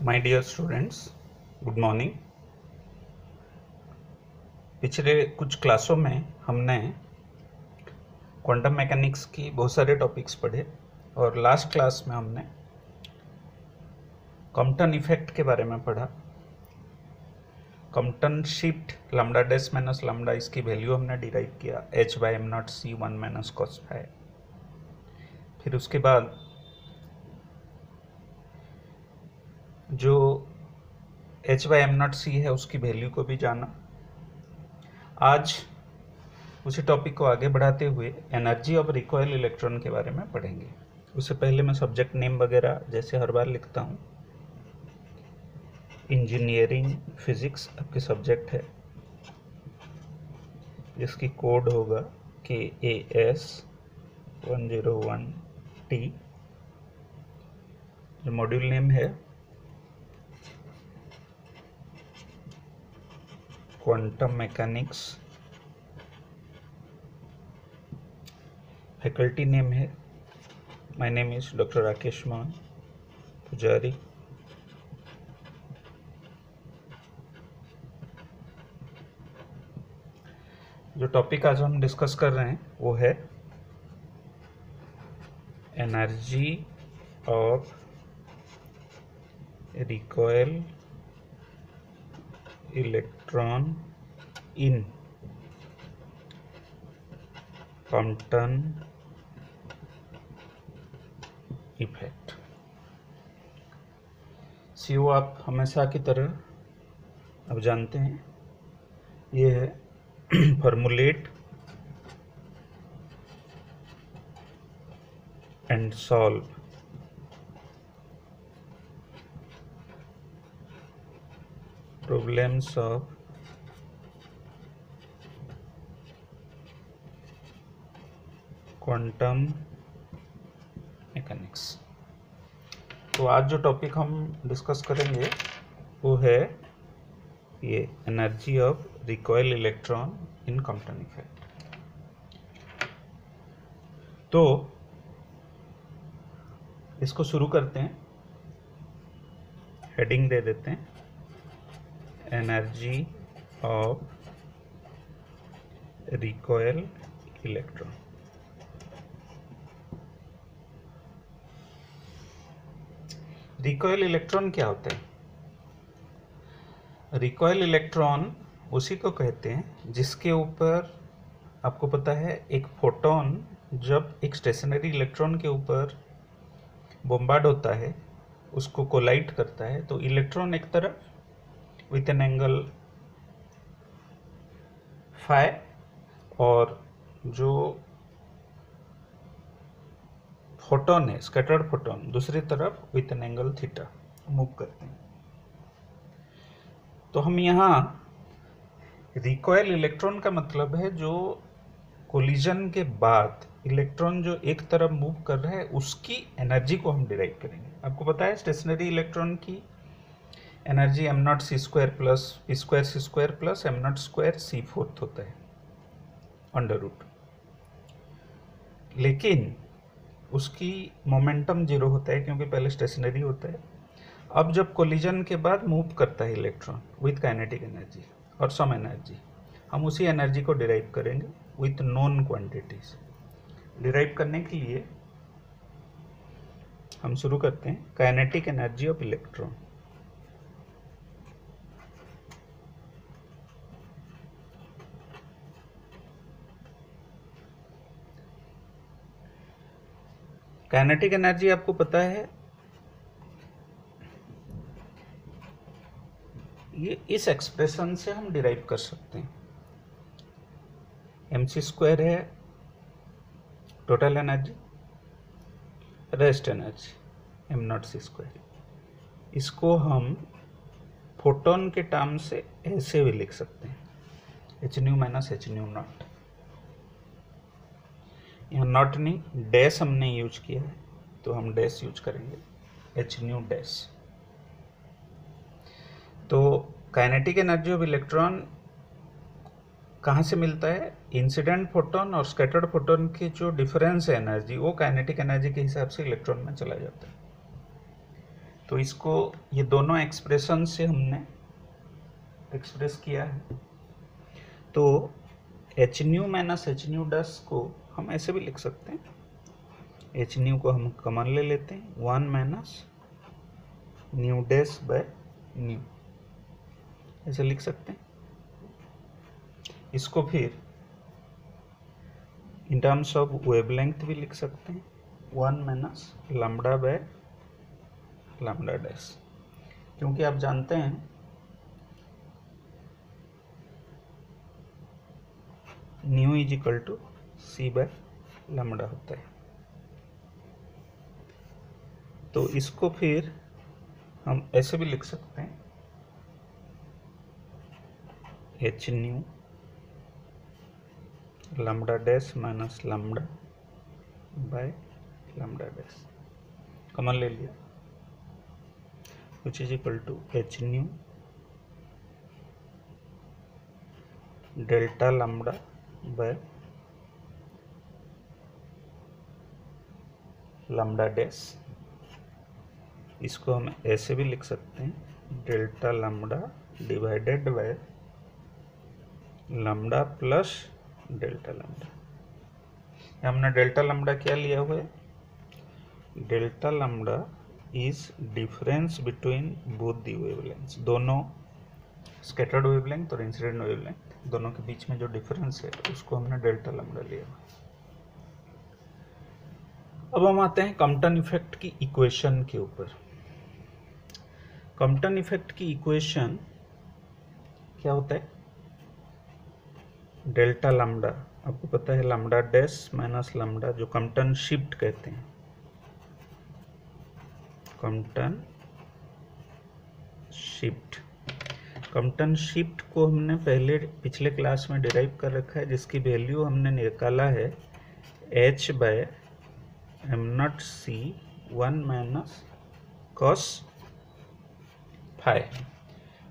My dear students, good morning. पिछले कुछ क्लासों में हमने क्वांटम मैकेनिक्स की बहुत सारे टॉपिक्स पढ़े और लास्ट क्लास में हमने कॉम्पटन इफेक्ट के बारे में पढ़ा। Compton shift lambda dash minus lambda, इसकी वैल्यू हमने डिराइव किया h/m0c 1 माइनस cos फाई। फिर उसके बाद जो h/m0c है उसकी वैल्यू को भी जाना। आज उसी टॉपिक को आगे बढ़ाते हुए एनर्जी ऑफ रिकॉइल इलेक्ट्रॉन के बारे में पढ़ेंगे। उससे पहले मैं सब्जेक्ट नेम वगैरह जैसे हर बार लिखता हूँ। इंजीनियरिंग फिजिक्स आपके सब्जेक्ट है, जिसकी कोड होगा KAS 101T। जो मॉड्यूल नेम है क्वांटम मैकेनिक्स। फैकल्टी नेम है, my name is doctor Rakesh Mohan पुजारी। जो टॉपिक आज हम डिस्कस कर रहे हैं वो है energy of recoil electron in Compton effect. CO आप हमेशा की तरह अब जानते हैं, ये है formulate and solve problems of quantum mechanics. तो आज जो टॉपिक हम डिस्कस करेंगे वो है ये energy of recoil electron in Compton effect. तो इसको शुरू करते हैं, हेडिंग दे देते हैं energy of recoil electron. Recoil electron क्या होता है? रिकॉइल इलेक्ट्रॉन उसी को कहते हैं जिसके ऊपर आपको पता है एक फोटोन जब एक स्टेशनरी इलेक्ट्रॉन के ऊपर बॉम्बार्ड होता है, उसको कोलाइड करता है, तो इलेक्ट्रॉन एक तरफ विथ एन एंगल फाई और जो फोटोन है स्कैटर्ड फोटोन दूसरी तरफ with an angle theta move करते हैं। तो हम यहाँ रिकॉइल इलेक्ट्रॉन का मतलब है जो कोलिजन के बाद इलेक्ट्रॉन जो एक तरफ मूव कर रहा है उसकी एनर्जी को हम डिराइव करेंगे। आपको पता है स्टेशनरी इलेक्ट्रॉन की energy m0c² plus p²c² plus m0² c4 होता है अंडर रूट, लेकिन उसकी मोमेंटम जीरो होता है क्योंकि पहले स्टेशनरी होता है। अब जब कोलिजन के बाद मूव करता है इलेक्ट्रॉन विथ काइनेटिक एनर्जी और सम एनर्जी, हम उसी एनर्जी को डिराइव करेंगे विथ नोन क्वांटिटीज। डिराइव करने के लिए हम शुरू करते हैं kinetic energy of electron. Kinetic energy आपको पता है ये इस एक्सप्रेशन से हम डिराइव कर सकते हैं। mc² है total energy, rest energy m0c²। इसको हम फोटोन के टर्म से ऐसे भी लिख सकते हैं hν माइनस hν0। यहाँ नॉट नहीं डैश हमने यूज किया है तो हम डैश यूज करेंगे hν डैश। तो काइनेटिक एनर्जी ऑफ इलेक्ट्रॉन कहाँ से मिलता है? इंसिडेंट फोटोन और स्कैटर्ड फोटोन की जो डिफरेंस है एनर्जी वो काइनेटिक एनर्जी के हिसाब से इलेक्ट्रॉन में चला जाता है। तो इसको ये दोनों एक्सप्रेशन से हमने एक्सप्रेस किया है। तो H new minus H new dash को हम ऐसे भी लिख सकते हैं, एच न्यू को हम कॉमन ले लेते हैं, 1 minus new dash by new, ऐसे लिख सकते हैं। इसको फिर इन टर्म्स ऑफ वेवलेंथ भी लिख सकते हैं, 1 minus lambda by lambda dash, क्योंकि आप जानते हैं nu is equal to c by lambda होता है। तो इसको फिर हम ऐसे भी लिख सकते हैं, h nu lambda dash minus lambda by lambda dash, common ले लिया, which is equal to h nu delta lambda by lambda dash. इसको हम ऐसे भी लिख सकते हैं, delta lambda divided by lambda plus delta lambda. हमने डेल्टा लैम्डा क्या लिया हुआ है, delta lambda is difference between both the wavelengths, दोनों स्कैटर्ड वेवलेंथ और इंसिडेंट वेवलेंथ दोनों के बीच में जो डिफरेंस है उसको हमने डेल्टा लैम्डा लिया। अब हम आते हैं कॉम्पटन इफेक्ट की इक्वेशन के ऊपर। कॉम्पटन इफेक्ट की इक्वेशन क्या होता है, डेल्टा लैम्डा, आपको पता है लैम्डा डैश माइनस लैम्डा, जो कॉम्पटन शिफ्ट कहते हैं, कॉम्पटन शिफ्ट। कॉम्पटन शिफ्ट को हमने पहले पिछले क्लास में डिराइव कर रखा है, जिसकी वैल्यू हमने निकाला है h by m naught c 1 minus cos phi.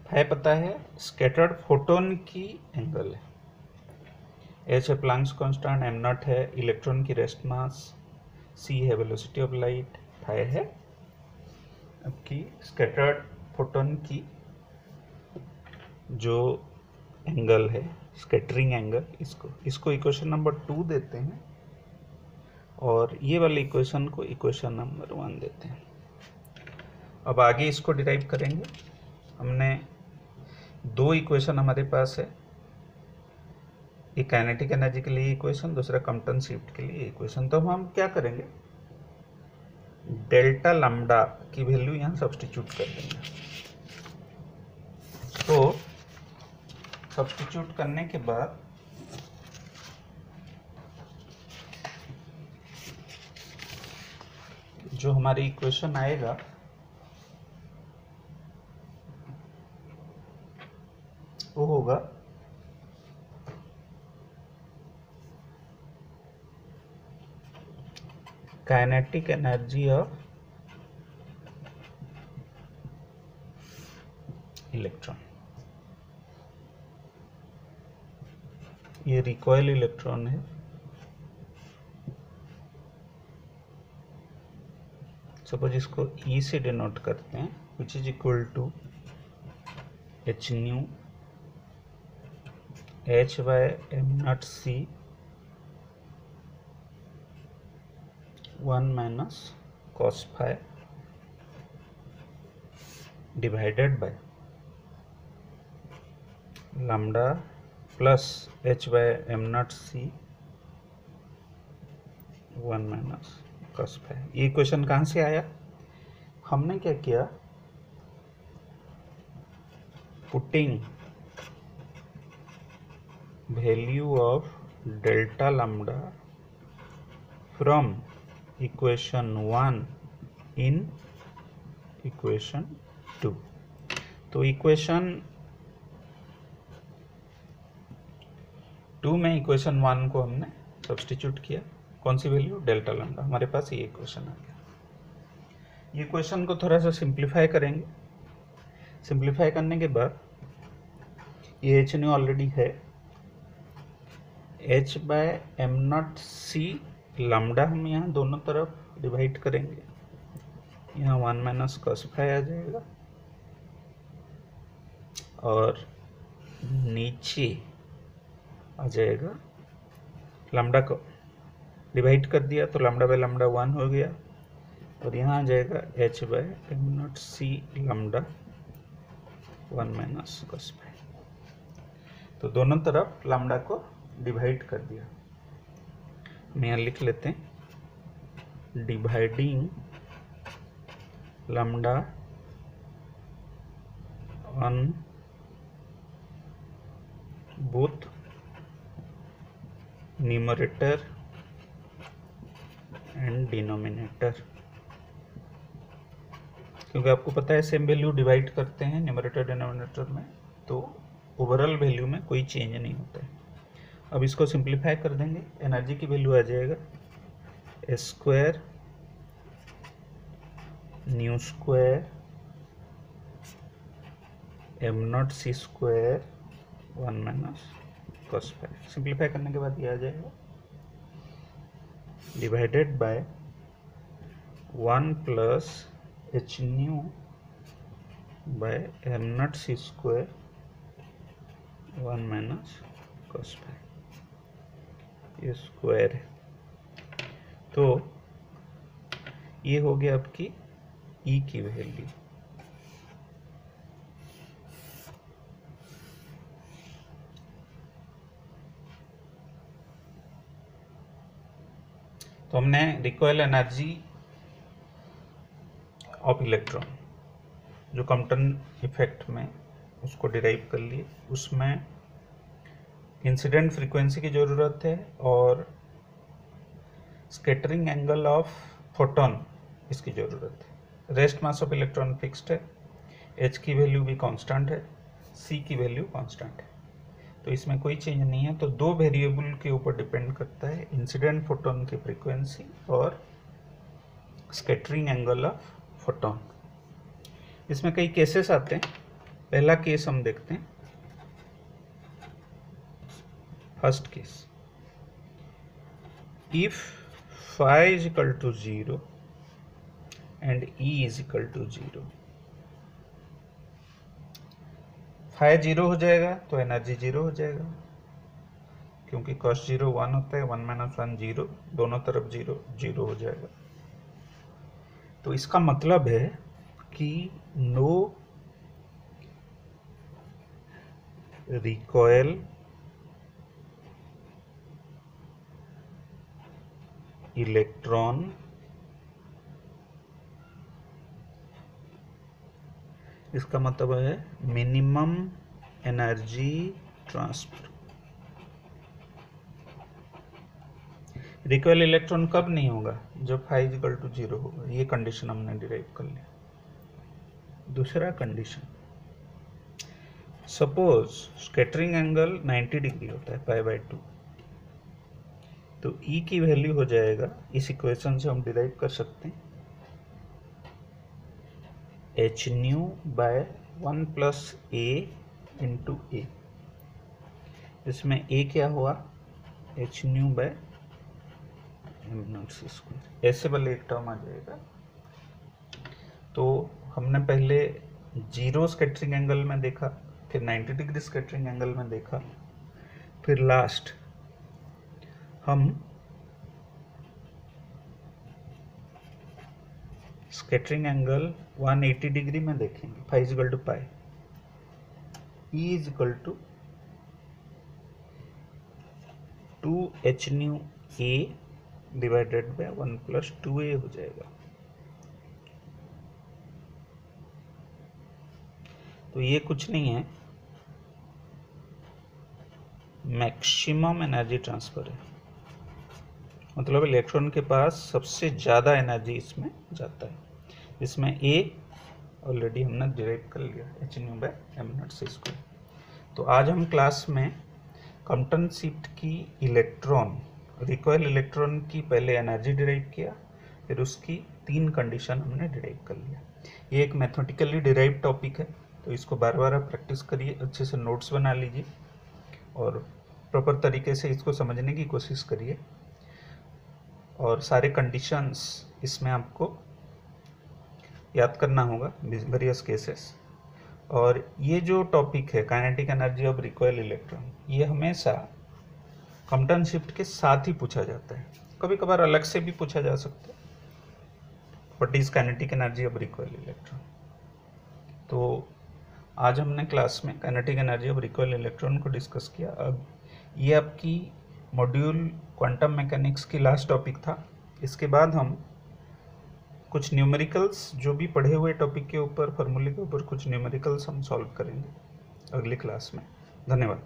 Phi पता है स्कैटर्ड फोटोन की एंगल है, h है प्लैंक्स कांस्टेंट, एम नॉट है इलेक्ट्रॉन की रेस्ट मास, c है वेलोसिटी ऑफ लाइट, फाई है आपकी स्कैटर्ड फोटोन की जो एंगल है, स्कैटरिंग एंगल। इसको इक्वेशन नंबर 2 देते हैं और ये वाली इक्वेशन को इक्वेशन नंबर 1 देते हैं। अब आगे इसको डिराइव करेंगे। हमने दो इक्वेशन हमारे पास है, एक काइनेटिक एनर्जी के लिए इक्वेशन, दूसरा कॉम्पटन शिफ्ट के लिए इक्वेशन। तो हम क्या करेंगे, डेल्टा लैम्डा की वैल्यू यहाँ सब्स्टिट्यूट कर देंगे। तो सब्स्टिट्यूट करने के बाद जो हमारी इक्वेशन आएगा वो होगा काइनेटिक एनर्जी ऑफ इलेक्ट्रॉन। ये रिकॉइल इलेक्ट्रॉन है, सपोज इसको E से डिनोट करते हैं, which is equal to h nu h by m naught c 1 minus cos phi divided by lambda plus h by m naught c 1 minus cos phi. ये equation कहाँ से आया, हमने क्या किया, putting value of delta lambda from equation 1 in equation 2। तो equation 2 में equation 1 को हमने सब्स्टिट्यूट किया, कौन सी वैल्यू, डेल्टा लैम्डा, हमारे पास ये इक्वेशन आ गया। ये इक्वेशन को थोड़ा सा सिंप्लीफाई करेंगे। सिंप्लीफाई करने के बाद ये एच न्यू ऑलरेडी है, h by m naught c lambda हम यहाँ दोनों तरफ डिवाइड करेंगे, यहाँ 1 माइनस cos फाई आ जाएगा और नीचे आ जाएगा, लैम्डा को डिवाइड कर दिया तो लैम्डा बाय लैम्डा 1 हो गया और यहाँ आ जाएगा h by m naught c lambda 1 minus cos phi. तो दोनों तरफ लैम्डा को डिवाइड कर दिया। हम यहाँ लिख लेते हैं dividing lambda on both numerator and denominator, क्योंकि आपको पता है सेम वैल्यू डिवाइड करते हैं न्यूमरेटर डिनोमिनेटर में तो ओवरऑल वैल्यू में कोई चेंज नहीं होता है। अब इसको सिंप्लीफाई कर देंगे, एनर्जी की वैल्यू आ जाएगा S square nu square m naught c square 1 minus cos phi. Simplify करने के बाद ये आ जाएगा divided by 1 plus h nu by m naught c square 1 minus cos phi, ये स्क्वायर है। तो ये हो गया आपकी ई की वैल्यू। तो हमने रिकॉइल एनर्जी ऑफ इलेक्ट्रॉन जो कॉम्पटन इफेक्ट में उसको डिराइव कर लिए, उसमें इंसिडेंट फ्रीक्वेंसी की ज़रूरत है और स्कैटरिंग एंगल ऑफ फोटोन इसकी ज़रूरत है। Rest mass of electron fixed है, एच की वैल्यू भी कांस्टेंट है, सी की वैल्यू कांस्टेंट है, तो इसमें कोई चेंज नहीं है। तो दो वेरिएबल के ऊपर डिपेंड करता है, इंसिडेंट फोटोन की फ्रीक्वेंसी और स्कैटरिंग एंगल ऑफ फोटोन। इसमें कई केसेस आते हैं। पहला केस हम देखते हैं, first case, if phi is equal to 0 and E is equal to 0। Phi 0 हो जाएगा तो एनर्जी 0 हो जाएगा, क्योंकि cos 0 1 होता है, 1 माइनस 1 0, दोनों तरफ 0 0 हो जाएगा। तो इसका मतलब है कि नो रिकॉइल इलेक्ट्रॉन इसका मतलब है minimum energy transfer. Recoil electron कब नहीं होगा? जब फाई इक्वल टू 0 होगा। ये कंडीशन हमने डिराइव कर लिया। दूसरा condition, suppose scattering angle 90 degree होता है पाई बाय 2, तो ई की वैल्यू हो जाएगा, इस इक्वेशन से हम डिराइव कर सकते हैं, h nu by 1 plus a into a. इसमें ए क्या हुआ? H nu by m naught c square, ऐसे वाले एक टर्म आ जाएगा। तो हमने पहले 0 स्कैटरिंग एंगल में देखा, फिर 90 डिग्री स्कैटरिंग एंगल में देखा, फिर लास्ट हम स्कैटरिंग एंगल 180 डिग्री में देखेंगे। Phi is equal to pi, E is equal to 2h nu a divided by 1 plus 2a हो जाएगा। तो ये कुछ नहीं है, मैक्सिमम एनर्जी ट्रांसफर है, मतलब इलेक्ट्रॉन के पास सबसे ज़्यादा एनर्जी इसमें जाता है। इसमें ए ऑलरेडी हमने डिराइव कर लिया, h nu by m naught c square. तो आज हम क्लास में कॉम्पटन शिफ्ट की इलेक्ट्रॉन, रिकॉइल इलेक्ट्रॉन की पहले एनर्जी डिराइव किया, फिर उसकी 3 कंडीशन हमने डिराइव कर लिया। ये एक मैथमेटिकली डिराइव टॉपिक है, तो इसको बार बार आप प्रैक्टिस करिए, अच्छे से नोट्स बना लीजिए और प्रॉपर तरीके से इसको समझने की कोशिश करिए। और सारे कंडीशंस इसमें आपको याद करना होगा वेरियस केसेस। और ये जो टॉपिक है kinetic energy of recoil electron, ये हमेशा कॉम्पटन शिफ्ट के साथ ही पूछा जाता है, कभी कभार अलग से भी पूछा जा सकता है। What is kinetic energy of recoil electron. तो आज हमने क्लास में kinetic energy of recoil electron को डिस्कस किया। अब ये आपकी मॉड्यूल क्वांटम मैकेनिक्स की लास्ट टॉपिक था। इसके बाद हम कुछ न्यूमेरिकल्स, जो भी पढ़े हुए टॉपिक के ऊपर, फार्मूले के ऊपर कुछ न्यूमेरिकल्स हम सॉल्व करेंगे अगली क्लास में। धन्यवाद।